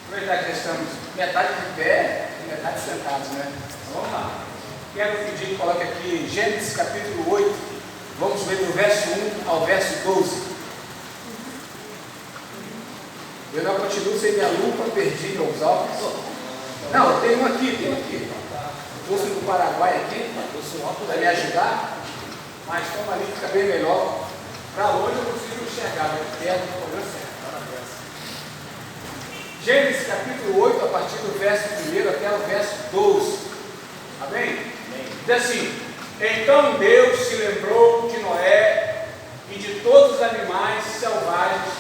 Aproveitar que estamos metade de pé e metade sentados, né? Então, vamos lá. Quero pedir que coloque aqui Gênesis capítulo 8. Vamos ver do verso 1 ao verso 12. Eu não continuo sem minha lupa, perdi meus óculos. Não, eu tenho um aqui, Eu trouxe do Paraguai aqui, para me ajudar. Mas como ali fica bem melhor. Para longe eu consigo enxergar, mas perto do problema certo. Gênesis capítulo 8, a partir do verso 1 até o verso 12. Amém? Diz assim: então Deus se lembrou de Noé e de todos os animais selvagens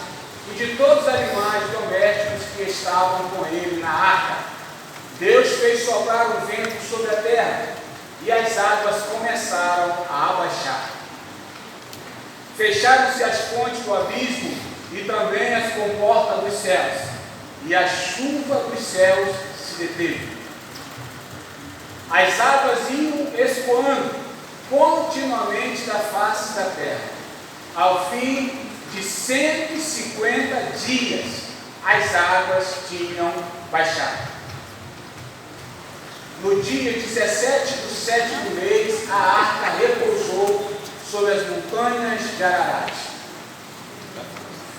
e de todos os animais domésticos que estavam com ele na arca. Deus fez soprar um vento sobre a terra e as águas começaram a abaixar. Fecharam-se as fontes do abismo e também as comportas dos céus, e a chuva dos céus se deteve. As águas iam escoando continuamente da face da terra. Ao fim de 150 dias, as águas tinham baixado. No dia 17 do 7º mês, a arca repousou sobre as montanhas de Ararat.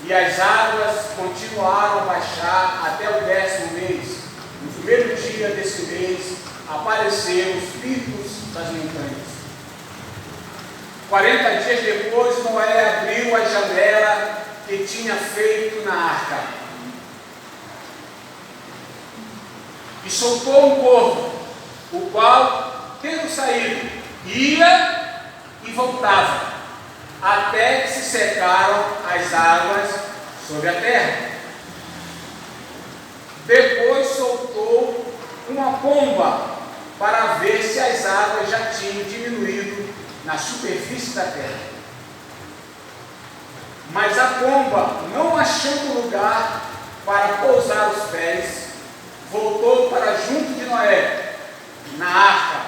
E as águas continuaram a baixar até o 10º mês. No primeiro dia desse mês, apareceram os picos das montanhas. 40 dias depois, Noé abriu a janela que tinha feito na arca e soltou um corvo, o qual, tendo saído, ia e voltava, até que se secaram as águas sobre a terra. Depois soltou uma pomba para ver se as águas já tinham diminuído na superfície da terra. Mas a pomba, não achando lugar para pousar os pés, voltou para junto de Noé, na arca,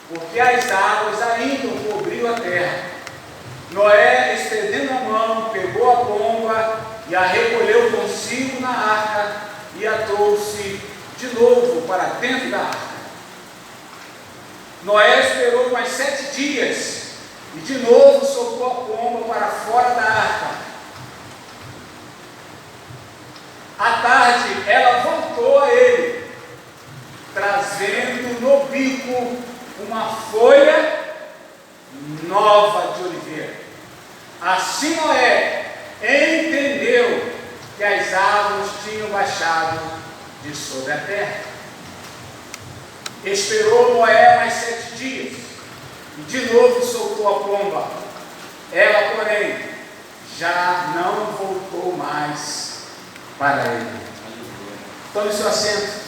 porque as águas ainda cobriam a terra. Noé, estendendo a mão, pegou a pomba e a recolheu consigo na arca e a trouxe de novo para dentro da arca. Noé esperou mais 7 dias e de novo soltou a pomba para fora da arca. À tarde, ela voltou a ele, trazendo no bico uma folha nova de oliveira. Assim Noé entendeu que as águas tinham baixado de sobre a terra. Esperou Noé mais 7 dias e de novo soltou a pomba. Ela, porém, já não voltou mais para ele. Tome seu assento.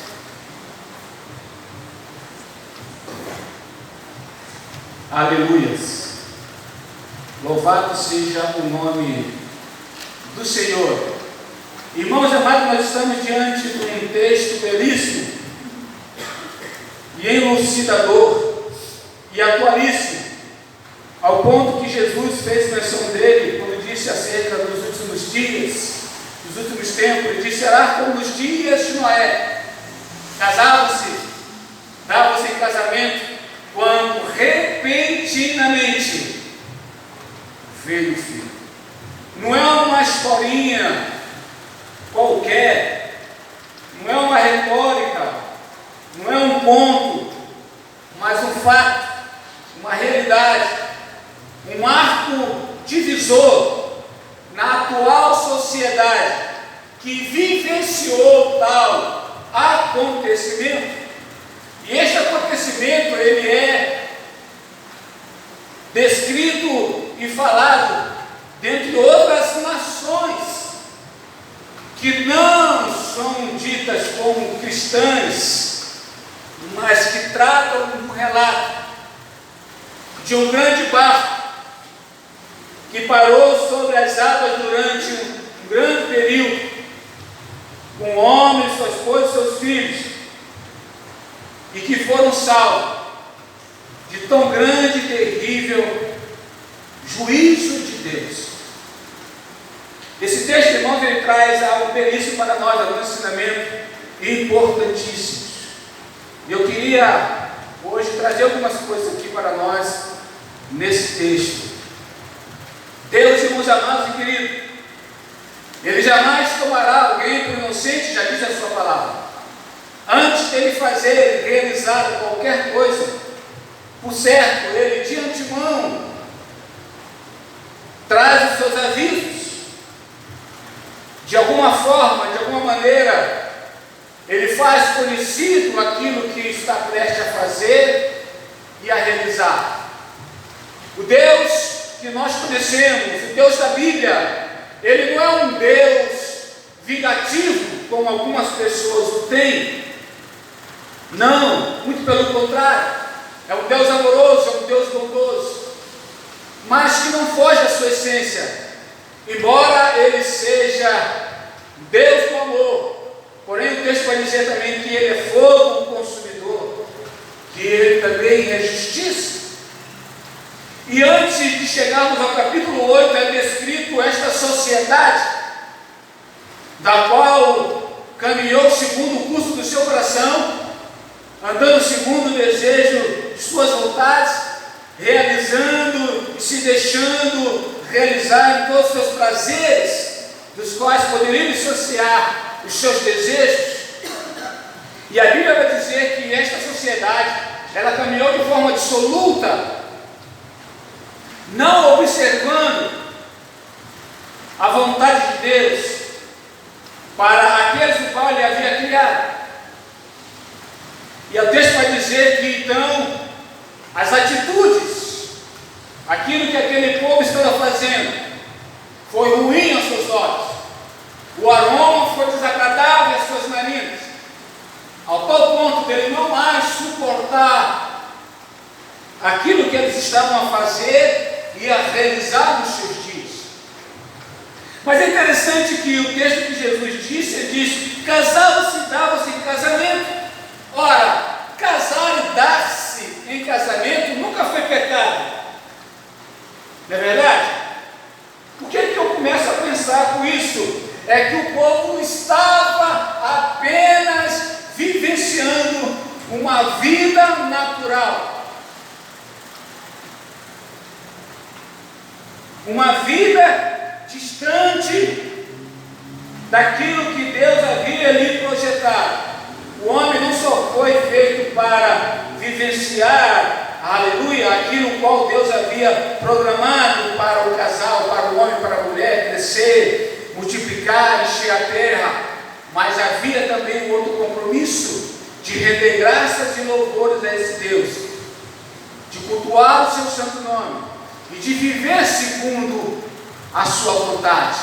Aleluias. Louvado seja o nome do Senhor. Irmãos amados, nós estamos diante de um texto belíssimo e elucidador e atualíssimo, ao ponto que Jesus fez menção dele quando disse acerca dos últimos dias, dos últimos tempos. Ele disse: será como nos dias de Noé. Casavam-se, davam-se em casamento, quando repentinamente veio o filho. Não é uma historinha qualquer, não é uma retórica, não é um ponto, mas um fato, uma realidade, um marco divisor na atual sociedade que vivenciou tal acontecimento. E este acontecimento, ele é descrito e falado dentro de outras nações que não são ditas como cristãs, mas que tratam um relato de um grande barco que parou sobre as águas durante um grande período, com homens, sua esposa e seus filhos, e que foram salvos de tão grande e terrível juízo de Deus. Esse texto, irmãos, ele traz algo belíssimo para nós, algum ensinamento importantíssimos. Eu queria hoje trazer algumas coisas aqui para nós nesse texto. Deus, irmãos amados e queridos, Ele jamais tomará alguém por inocente, já diz a sua palavra. Antes dele fazer, realizar qualquer coisa, por certo, Ele de antemão traz os seus avisos. De alguma forma, de alguma maneira, Ele faz conhecido aquilo que está prestes a fazer e a realizar. O Deus que nós conhecemos, o Deus da Bíblia, Ele não é um Deus vingativo, como algumas pessoas o têm. Não, muito pelo contrário. É um Deus amoroso, é um Deus bondoso, mas que não foge da sua essência. Embora Ele seja Deus do amor, porém o texto vai dizer também que Ele é fogo consumidor, que Ele também é justiça. E antes de chegarmos ao capítulo 8, é descrito esta sociedade, da qual caminhou segundo o curso do seu coração, andando segundo o desejo de suas vontades, realizando e se deixando realizar em todos os seus prazeres, dos quais poderiam dissociar os seus desejos. E a Bíblia vai dizer que esta sociedade, ela caminhou de forma dissoluta, não observando a vontade de Deus para aqueles o qual Ele havia criado. E o texto vai dizer que então as atitudes, aquilo que aquele povo estava fazendo, foi ruim aos seus olhos. O aroma foi desagradável às suas narinas, ao tal ponto dele não mais suportar aquilo que eles estavam a fazer e a realizar nos seus dias. Mas é interessante que o texto que Jesus disse, ele diz: casavam-se e davam-se em casamento. Ora, casar e dar-se em casamento nunca foi pecado, não é verdade? Por que eu começo a pensar com isso? É que o povo estava apenas vivenciando uma vida natural, uma vida distante daquilo que Deus havia lhe projetado. O homem não só foi feito para vivenciar, aleluia, aquilo qual Deus havia programado para o casal, para o homem, para a mulher, crescer, multiplicar, encher a terra, mas havia também um outro compromisso de render graças e louvores a esse Deus, de cultuar o seu santo nome e de viver segundo a sua vontade.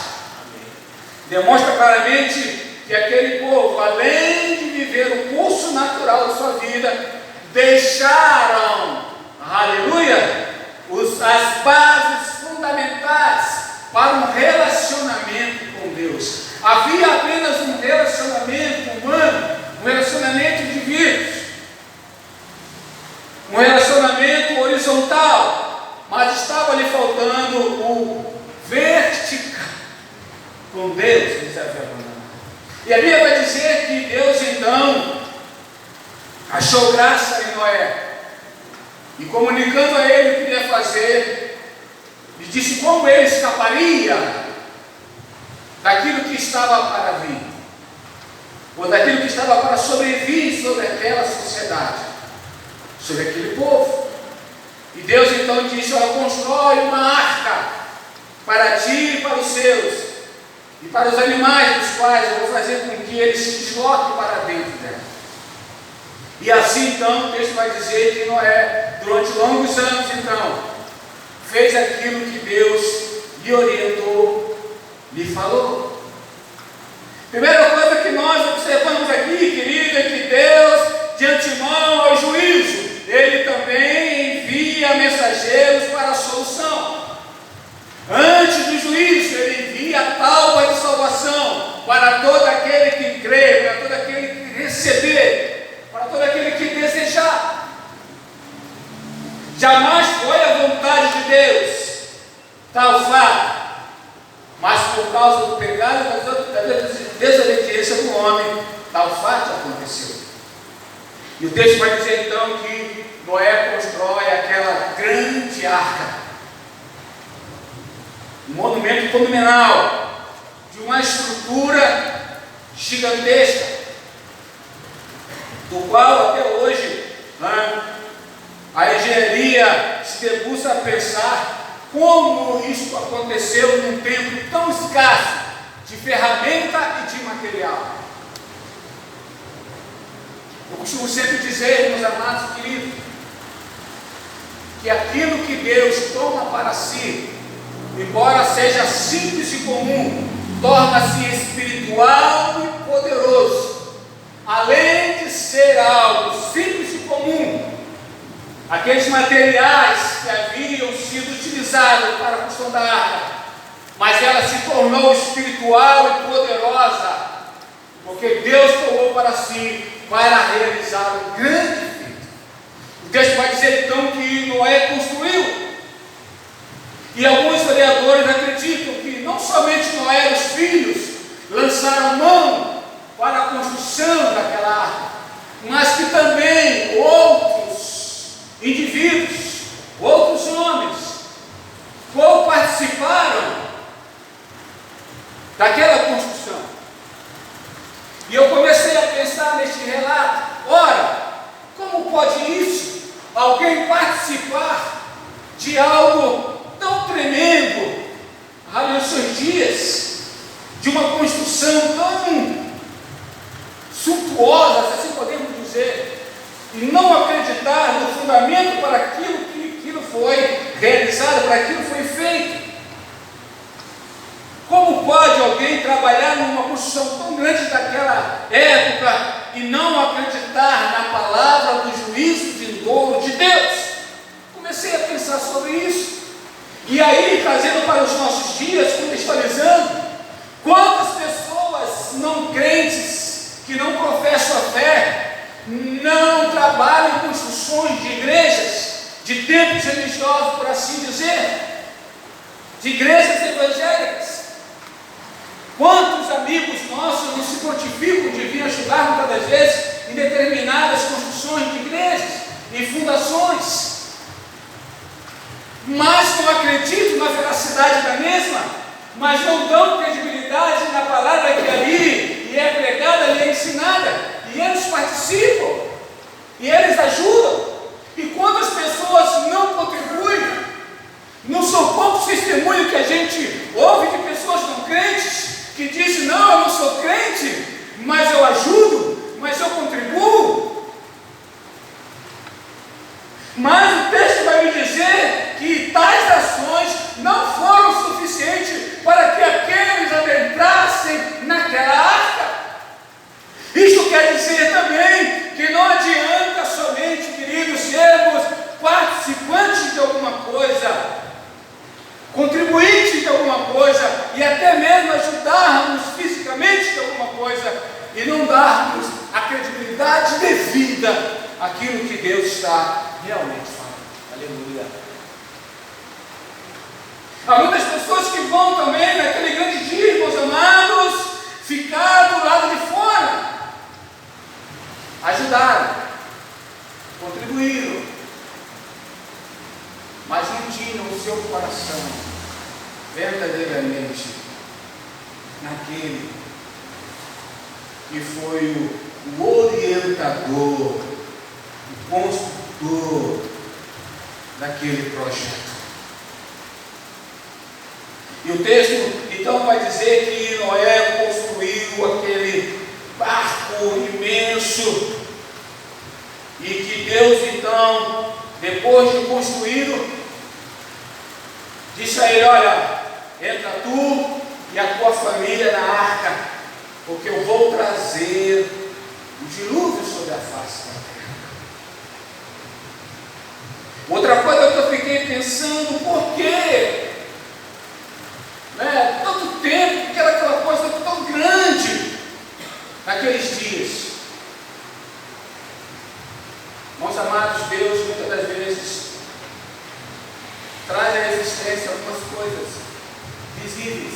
Demonstra claramente que aquele povo, além de viver o curso natural da sua vida, deixaram, aleluia, as bases fundamentais para um relacionamento com Deus. Havia apenas um relacionamento humano, um relacionamento de vírus, um relacionamento horizontal, mas estava lhe faltando o vertical com Deus. Eles haviam abandonado. E a Bíblia vai dizer que Deus então achou graça em Noé, e comunicando a ele o que queria fazer, lhe disse como ele escaparia daquilo que estava para vir, ou daquilo que estava para sobrevir sobre aquela sociedade, sobre aquele povo. E Deus então disse: constrói uma arca para ti e para os seus, e para os animais dos quais eu vou fazer com que eles se desloquem para dentro dela. E assim então o texto vai dizer que Noé, durante longos anos então, fez aquilo que Deus lhe orientou, lhe falou. Primeira coisa que nós observamos aqui, querido, é que Deus, de antemão ao juízo, Ele também envia mensageiros para a solução. Antes do juízo, Ele envia a tábua de salvação para todo aquele que crê, para todo aquele que receber, para todo aquele que desejar. Jamais foi a vontade de Deus tal fato, mas por causa do pecado e da desobediência do homem, tal fato aconteceu. E o texto vai dizer então que Noé constrói aquela grande arca, um monumento fenomenal, de uma estrutura gigantesca, do qual até hoje a engenharia se debruça a pensar como isso aconteceu num tempo tão escasso de ferramenta e de material. Eu costumo sempre dizer, meus amados queridos, que aquilo que Deus toma para si, embora seja simples e comum, torna-se espiritual e poderoso, além de ser algo simples e comum. Aqueles materiais que haviam sido utilizados para a construção da arca, mas ela se tornou espiritual e poderosa, porque Deus tomou para si para realizar um grande feito. O texto vai dizer então que Noé construiu. E alguns historiadores acreditam que não somente Noé e os filhos lançaram mão para a construção daquela arca, mas que também outros indivíduos, outros homens, participaram daquela construção. E eu comecei a pensar neste relato: ora, como pode isso? Alguém participar de algo tão tremendo, nos seus dias, de uma construção tão suntuosa, se assim podemos dizer, e não acreditar no fundamento para aquilo foi realizado, para aquilo foi feito? Como pode alguém trabalhar numa construção tão grande daquela época e não acreditar na palavra do juízo vindouro de Deus? Comecei a pensar sobre isso. E aí, trazendo para os nossos dias, contextualizando, quantas pessoas não crentes, que não professam a fé, não trabalham em construções de igrejas, de templos religiosos, por assim dizer, de igrejas evangélicas. Quantos amigos nossos não se prontificam de vir ajudar muitas das vezes em determinadas construções de igrejas e fundações, mas não acreditam na veracidade da mesma, mas não dão credibilidade na palavra que ali e é pregada, ali é ensinada, e eles participam, e eles ajudam. E quando as pessoas não contribuem, não são poucos testemunhos que a gente ouve de pessoas não crentes, que dizem: não, eu não sou crente, mas eu ajudo, mas eu contribuo. Mas o texto vai me dizer que tais ações não foram suficientes para que aqueles adentrassem naquela arca. Isso quer dizer também que não adianta somente, queridos, sermos participantes de alguma coisa, contribuintes de alguma coisa, e até mesmo ajudarmos fisicamente de alguma coisa, e não darmos a credibilidade devida àquilo que Deus está realmente falando. Aleluia. Há muitas pessoas que vão também naquele grande dia, meus amados, ficar do lado de fora, ajudaram, contribuíram, mas não tinham o seu coração verdadeiramente naquele que foi o orientador, o construtor daquele projeto. E o texto então vai dizer que Noé construiu aquele barco imenso, e que Deus então, depois de construído, disse a ele: olha, entra tu e a tua família na arca, porque eu vou trazer o dilúvio sobre a face da terra. Outra coisa que eu fiquei pensando: por quê? Tanto tempo, que era aquela coisa tão grande naqueles dias. Meus amados, Deus muitas das vezes traz à existência algumas coisas visíveis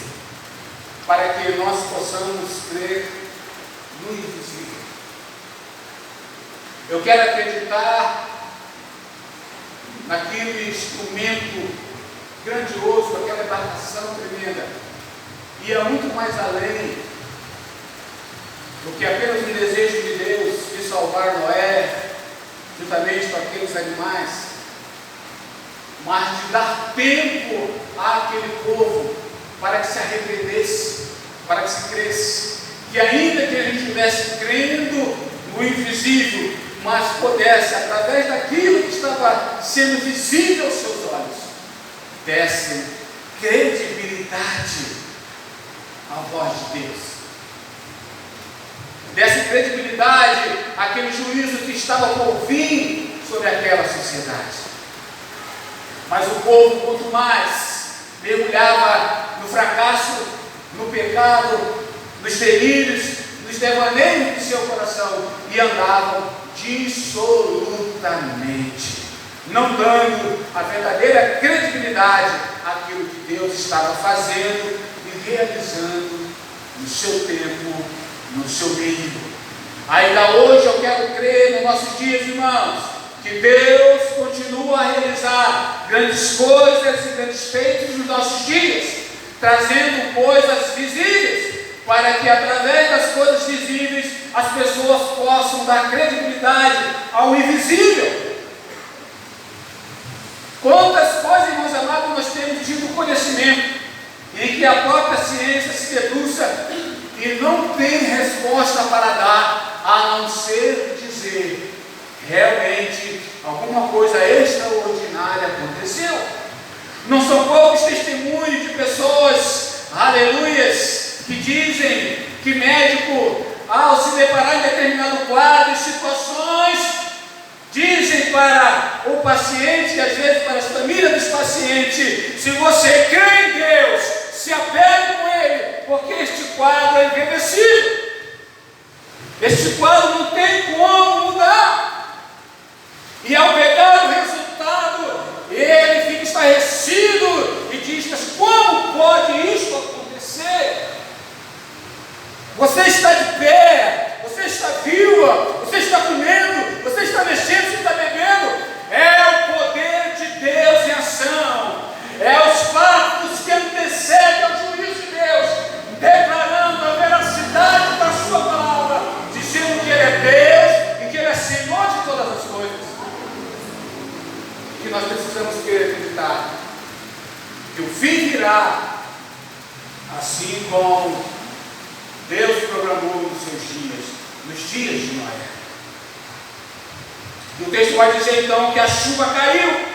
para que nós possamos crer no invisível. Eu quero acreditar naquele instrumento grandioso, aquela embarcação tremenda. E é muito mais além do que apenas um desejo de Deus de salvar Noé, juntamente com aqueles animais, mas de dar tempo àquele povo para que se arrependesse, para que se cresce, que ainda que ele estivesse crendo no invisível, mas pudesse, através daquilo que estava sendo visível aos seus olhos, desse credibilidade à voz de Deus, desse credibilidade àquele juízo que estava por vir sobre aquela sociedade. Mas o povo, quanto mais mergulhava no fracasso, no pecado, nos delírios, nos devaneios do seu coração, e andavam dissolutamente, não dando a verdadeira credibilidade àquilo que Deus estava fazendo e realizando no seu tempo, no seu meio. Ainda hoje eu quero crer nos nossos dias, irmãos, que Deus continua a realizar grandes coisas e grandes feitos nos nossos dias, trazendo coisas visíveis, para que através das coisas visíveis as pessoas possam dar credibilidade ao invisível. Quantas coisas, irmãos amados, nós temos tido conhecimento, em que a própria ciência se debruça e não tem resposta para dar, a não ser dizer: realmente alguma coisa extraordinária aconteceu. Não são poucos testemunhos de pessoas, aleluias, que dizem que médico, ao se deparar em determinado quadro e situações, dizem para o paciente, e às vezes para as famílias dos pacientes: se você crê em Deus, se apegue com Ele, porque este quadro é irreversível. Este quadro não tem como mudar. E ao pegar o resultado, ele fica estarrecido e diz: mas como pode isso acontecer? Você está de pé, você está viva, você está comendo, você está mexendo, você está bebendo. É o poder de Deus em ação. É os fatos que antecedem ao juízo de Deus, declarando a veracidade da sua palavra, dizendo que Ele é Deus e que Ele é Senhor de todas as coisas. E que nós precisamos acreditar que o fim virá, assim como Deus programou nos seus dias, nos dias de Noé. E o texto vai dizer então que a chuva caiu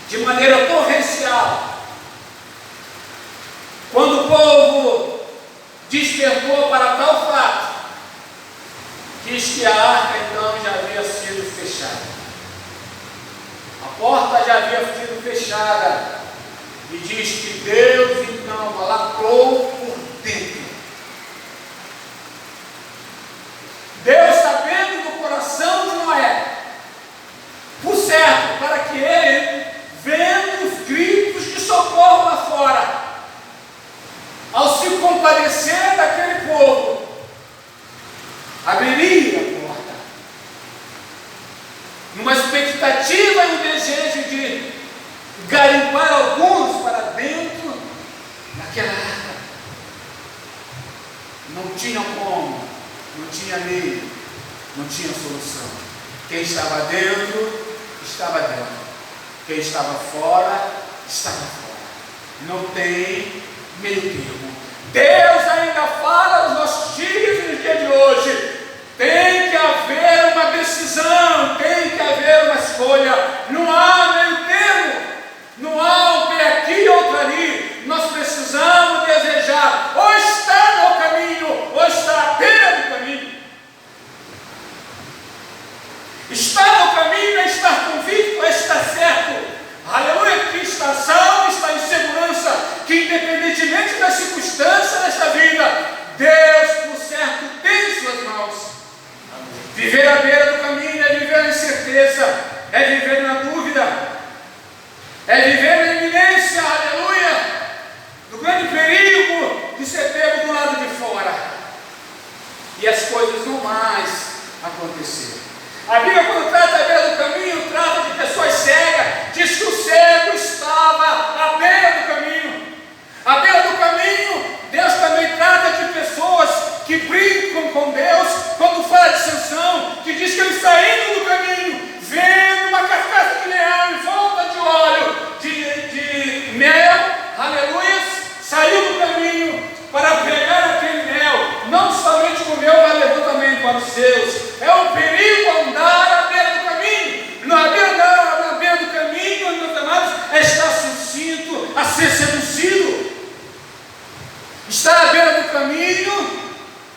de maneira torrencial. Quando o povo despertou para tal fato, diz que a arca então já havia sido fechada. A porta já havia sido fechada. E diz que Deus então lacrou por dentro. Deus, sabendo do coração de Noé, por certo, para que ele, vendo os gritos de socorro lá fora, ao se compadecer daquele povo, abriria a porta, numa expectativa e um desejo de garimpar alguns para dentro daquela arca. Não tinha como, não tinha meio, não tinha solução. Quem estava dentro, estava dentro. Quem estava fora, estava fora. Não tem meio termo. Deus ainda fala nos nossos dias e nos dias de hoje. Tem que haver uma decisão, tem que haver uma escolha. Não há meio termo. Não há um pé aqui e outro ali. Nós precisamos desejar, ou está no caminho, ou está à beira do caminho. Estar no caminho é estar convicto, é estar certo. Aleluia, que está salvo, está em segurança, que independentemente das circunstâncias desta vida, Deus, por certo, tem em suas mãos. Viver à beira do caminho é viver na incerteza, é viver na dúvida, é viver na iminência, aleluia, do grande perigo de ser pego do lado de fora. coisas não mais acontecer. A Bíblia, quando trata a beira do caminho, trata de pessoas cegas, diz que o cego estava à beira do caminho. À beira do caminho, Deus também trata de pessoas que brincam com Deus, quando fala de Sansão, que diz que ele saindo do caminho, vendo uma carcaça de leão em volta de óleo de mel, aleluia, saiu do caminho para pegar aquele mel, não somente comeu, mas levou também para os seus. É um perigo andar à beira do caminho. Na beira do caminho, meus amados, é estar sucinto a ser seduzido. Estar à beira do caminho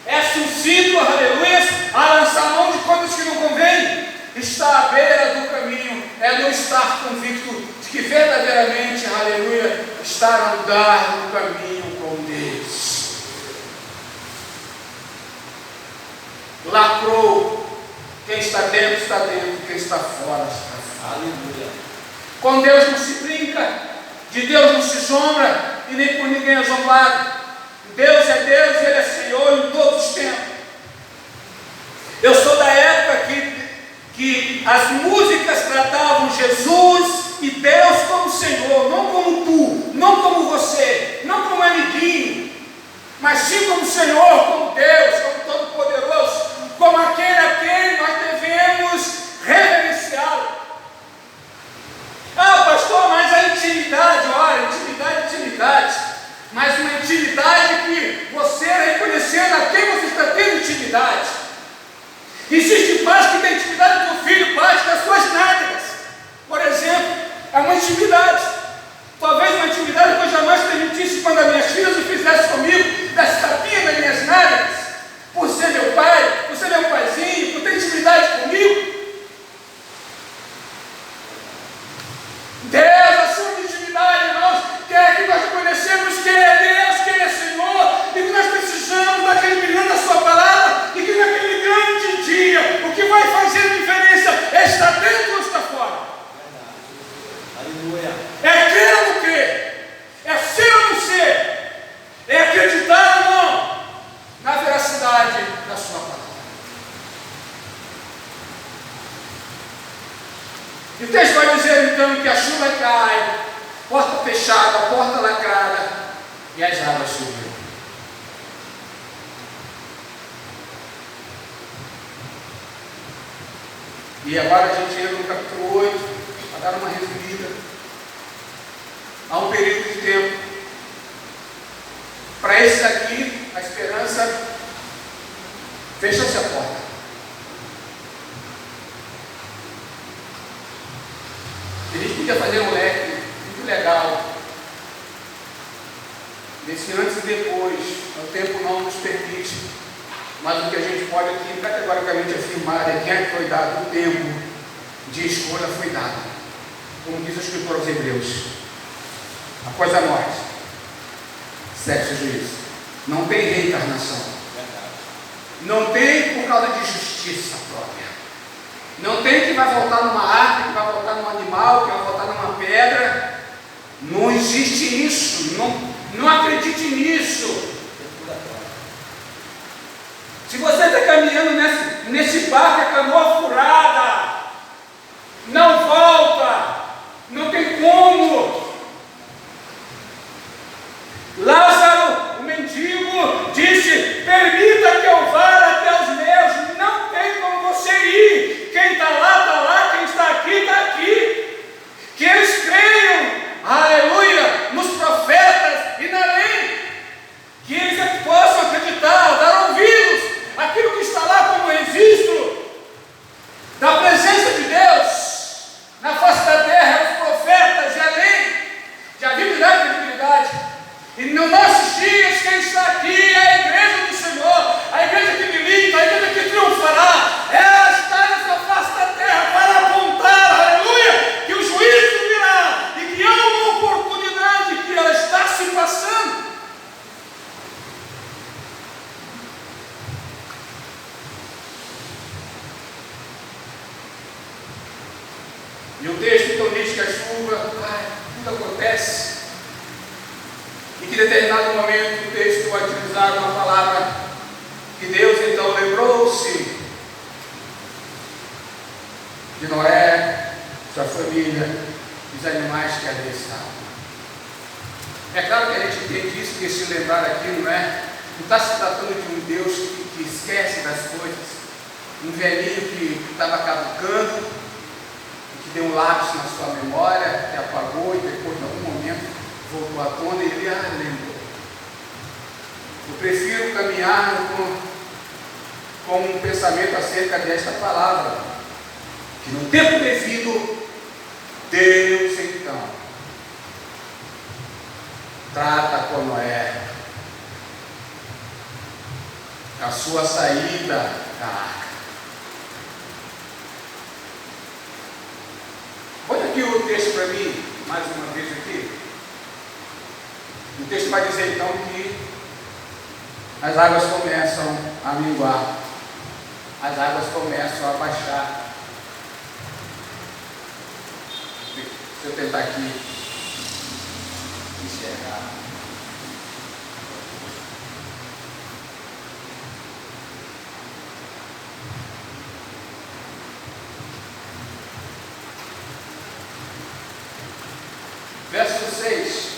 é sucinto, aleluia, a lançar mão de coisas que não convém. Estar à beira do caminho é não estar convicto de que verdadeiramente, aleluia, estar a andar no caminho com Deus. Lacrou. Quem está dentro, quem está fora, está fora. Aleluia. Com Deus não se brinca, de Deus não se sombra, e nem por ninguém é zombado. Deus é Deus e Ele é Senhor em todos os tempos. Eu sou da época que as músicas tratavam Jesus e Deus como Senhor, não como tu, não como você, não como amiguinho, mas sim como Senhor, como Deus, como Todo-Poderoso, como aquele a quem nós devemos reverenciá-lo. Ah, pastor, mas a intimidade, olha, intimidade, mas uma intimidade que você reconhecendo a quem você está tendo intimidade. Existe pais que têm intimidade com o filho, pais das suas nádegas, por exemplo, é uma intimidade. Talvez uma intimidade que eu jamais permitisse quando as minhas filhas o fizessem comigo, das tapinhas das minhas nádegas, por ser meu pai, por ser meu paizinho, por ter intimidade comigo. Deus, a sua intimidade, irmãos, quer que nós conhecemos quem é Deus, quem é Senhor, e que nós precisamos daquele milhão da sua palavra, e que naquele grande dia, o que vai fazer diferença é estar dentro ou estar fora. Aleluia. É crer ou não crer, é ser ou não ser, é acreditar ou não na veracidade da sua palavra. E o texto vai dizer então que a chuva cai, porta fechada, porta lacrada, e as águas subiram. E agora a gente entra no capítulo 8, para dar uma resumida. Há um período de tempo. Para esses aqui, a esperança, fechou-se a porta. A gente podia fazer um leque muito legal, desse antes e depois, o tempo não nos permite, mas o que a gente pode aqui categoricamente afirmar é que é que foi dado o tempo de escolha foi dado, como diz o escritor aos Hebreus. Após a morte, sexo e juízo. Não tem reencarnação. Não tem por causa de justiça própria. Não tem que vai voltar numa árvore, que vai voltar num animal, que vai voltar numa pedra. Não existe isso. Não acredite nisso. Se você está caminhando nesse barco, é canoa furada, não volta, não tem como. Lázaro, o mendigo, disse: permita que eu vá até os meus. Não tem como você ir. Quem está lá, quem está aqui. Que eles creiam, aleluia, nos profetas e na lei. Que eles possam acreditar, dar ouvidos àquilo que está lá como registro da presença de Deus na face da terra, os profetas e a lei, de habilidade e credibilidade. E nos nossos dias, quem está aqui é a igreja do Senhor, a igreja que milita, a igreja que triunfará. Ela está nessa face da terra para apontar, aleluia, que o juízo virá e que há uma oportunidade que ela está se passando. E o texto então diz que a chuva, tudo acontece. E que em determinado momento o texto vai utilizar uma palavra que Deus então lembrou lembrou-se de Noé, sua família, os animais que ali estavam. É claro que a gente entende isso, que esse lembrar aqui não está se tratando de um Deus que esquece das coisas, um velhinho que estava caducando, que deu um lapso na sua memória, que apagou e depois, em algum momento, voltou à tona e ele lembrou. Eu prefiro caminhar com um pensamento acerca desta palavra, que no tempo devido, Deus então trata com Noé a sua saída da arca. Olha aqui o texto para mim, mais uma vez aqui. O texto vai dizer então que as águas começam a minguar, as águas começam a baixar. Se eu tentar aqui enxergar. Verso 6.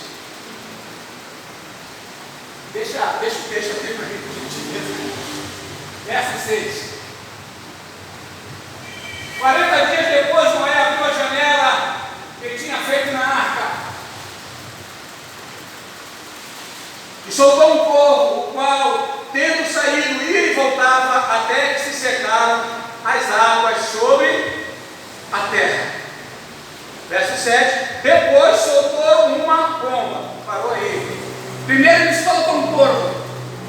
Deixa o texto aqui para mim, por gentileza. Verso 6. 40 dias depois, Noé abriu a janela que ele tinha feito na arca e soltou um povo, o qual, tendo saído, ia e voltava até que se secaram as águas sobre a terra. Verso 7. Depois soltou uma pomba. Parou aí. Primeiro ele soltou um porco.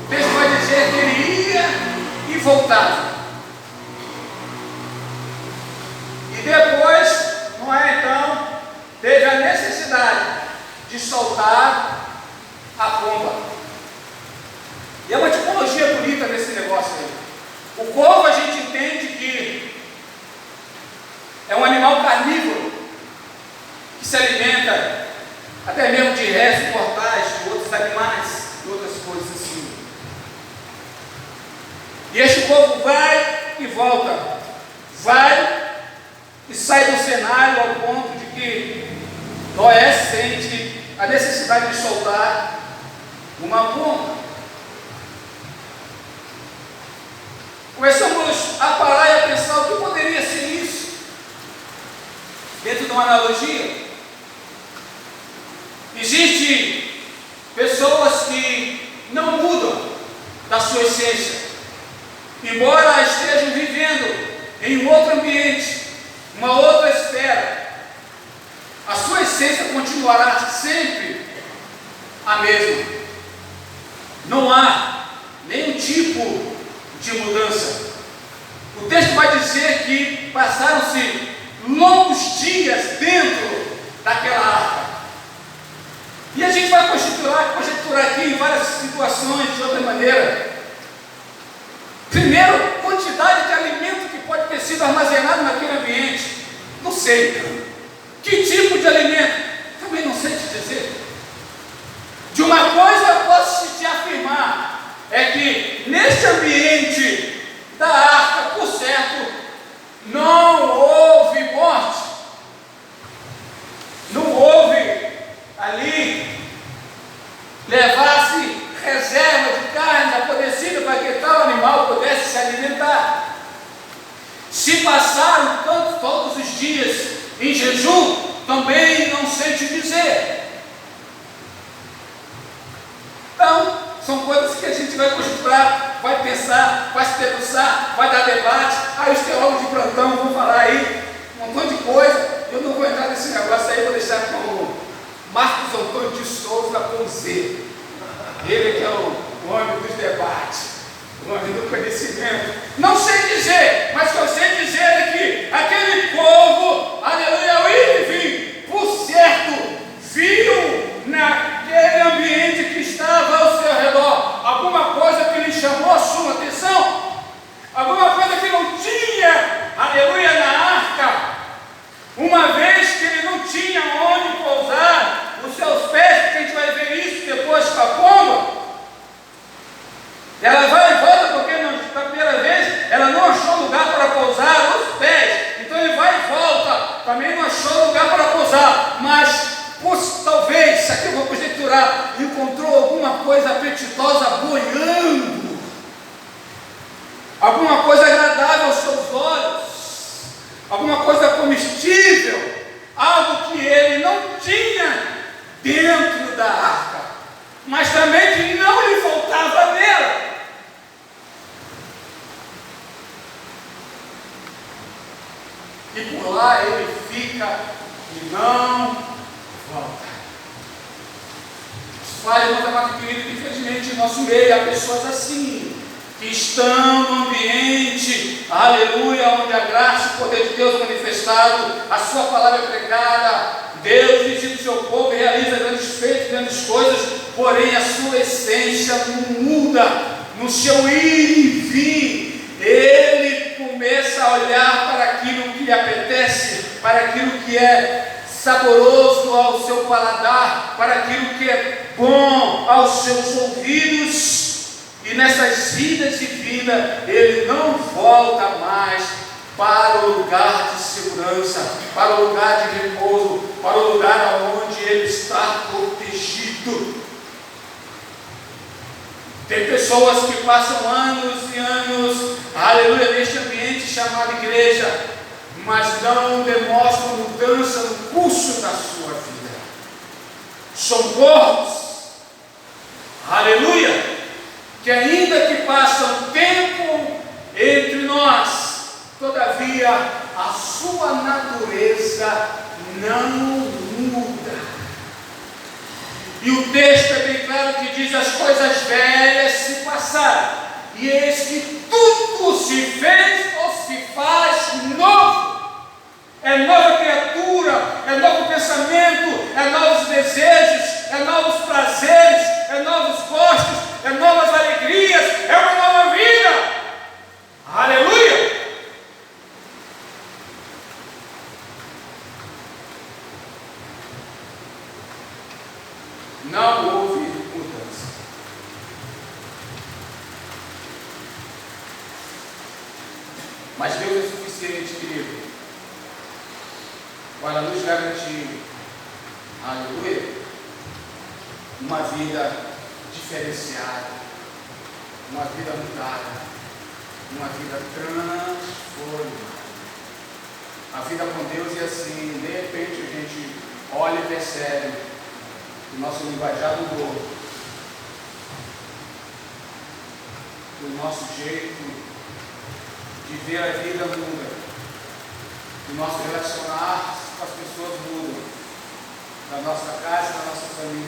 O texto vai dizer que ele ia e voltava. E depois, Noé então teve a necessidade de soltar a pomba. E é uma tipologia bonita nesse negócio aí. O corvo a gente entende que é um animal carnívoro, que se alimenta até mesmo de restos mortais de outros animais, de outras coisas assim. E este povo vai e volta, vai e sai do cenário ao ponto de que Noé sente a necessidade de soltar uma pomba. Começamos a parar e a pensar o que poderia ser isso, dentro de uma analogia. Existem pessoas que não mudam da sua essência, embora estejam vivendo em um outro ambiente, uma outra esfera, a sua essência continuará sempre a mesma. Não há nenhum tipo de mudança. O texto vai dizer que passaram-se longos dias dentro daquela arca. E a gente vai conjecturar aqui em várias situações de outra maneira. Primeiro, quantidade de alimento que pode ter sido armazenado naquele ambiente. Não sei. Que tipo de alimento? Também não sei te dizer. De uma coisa eu posso te afirmar, é que neste ambiente da arca, por certo, não houve morte. Não houve ali levar-se reserva de carne apodrecida para que tal animal pudesse se alimentar. Se passaram todos os dias em jejum, também não sei te dizer. Então, são coisas que a gente vai conjecturar, vai pensar, vai se debruçar, vai dar debate. Aí os teólogos de plantão vão falar aí um montão de coisa. Eu não vou entrar nesse negócio aí, vou deixar com o Marcos Antônio de Souza com Z. Ele que é o homem dos debates, o homem do conhecimento. Não sei dizer, mas o que eu sei dizer é que aquele povo, aleluia, ao ir e vir, por certo, viu naquele ambiente que estava ao seu redor alguma coisa que lhe chamou a sua atenção, alguma coisa que não tinha, aleluia, na arca. Uma vez que ele não tinha onde pousar os seus pés, porque a gente vai ver isso depois com a pomba, ela vai e volta, porque pela primeira vez coisa apetitosa boiando, alguma coisa agradável aos seus olhos, alguma coisa comestível, algo que ele não tinha dentro da arca, mas também que não lhe faltava nela. E por lá ele fica e não volta. Pai, irmão, amado querido, infelizmente em nosso meio há pessoas assim, que estão no ambiente, aleluia, onde a graça e o poder de Deus é manifestado, a sua palavra é pregada, Deus visita o seu povo e realiza grandes feitos, grandes coisas, porém a sua essência não muda, no seu ir e vir, ele começa a olhar para aquilo que lhe apetece, para aquilo que é saboroso ao seu paladar, para aquilo que é bom aos seus ouvidos, e nessas idas e vindas, ele não volta mais para o lugar de segurança, para o lugar de repouso, para o lugar onde ele está protegido. Tem pessoas que passam anos e anos, aleluia, neste ambiente chamado igreja, mas não demonstram mudança no curso da sua vida. São corpos, aleluia, que ainda que passam tempo entre nós, todavia a sua natureza não muda. E o texto é bem claro que diz: as coisas velhas se passaram, e eis que tudo se fez ou se faz novo. É nova criatura, é novo pensamento, é novos desejos, é novos prazeres, é novos gostos, é novas alegrias, é uma nova vida. Aleluia! Não houve mudança. Mas Deus é suficiente, querido, para nos garantir, aleluia, uma vida diferenciada, uma vida mudada, uma vida transformada. A vida com Deus é assim, de repente a gente olha e percebe que o nosso linguajar mudou, que o nosso jeito de ver a vida muda, que o nosso relacionar com as pessoas mudam, da nossa casa, da nossa família.